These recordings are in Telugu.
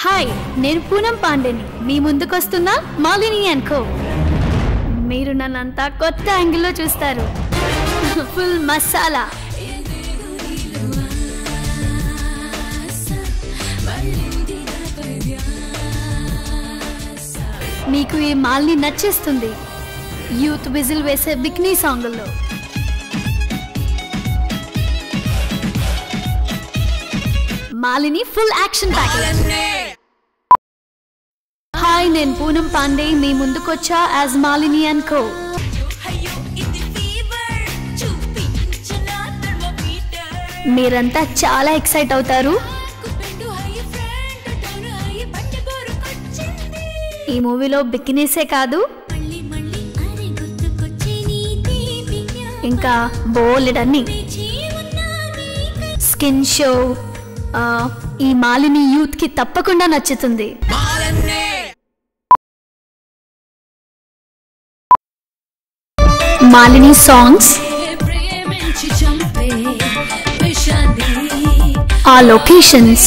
హాయ్, నేను పూనం పాండేని. మీ ముందుకొస్తున్నా మాలిని అండ్ కో. మీరు నన్నంతా కొత్త యాంగిల్లో చూస్తారు. ఫుల్ మసాలా. మీకు ఈ మాలిని నచ్చేస్తుంది. యూత్ విజిల్ వేసే బికినీ సాంగుల్లో. Malini full action package. Hi, నేను పూనం పాండే. మీ ముందుకొచ్చా యాజ్ మాలిని అండ్ కో. మీరంతా చాలా ఎక్సైట్ అవుతారు. ఈ మూవీలో బికినీసే కాదు, ఇంకా బోలెడన్ని స్కిన్ షో. ఈ మాలిని యూత్ కి తప్పకుండా నచ్చుతుంది. మాలిని సాంగ్స్, ఆ locations,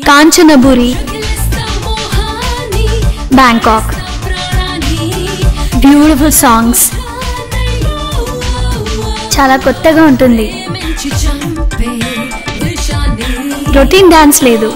Kanchanaburi, Bangkok. Beautiful songs, చాలా కొత్తగా ఉంటుంది. రొటీన్ డాన్స్ లేదు.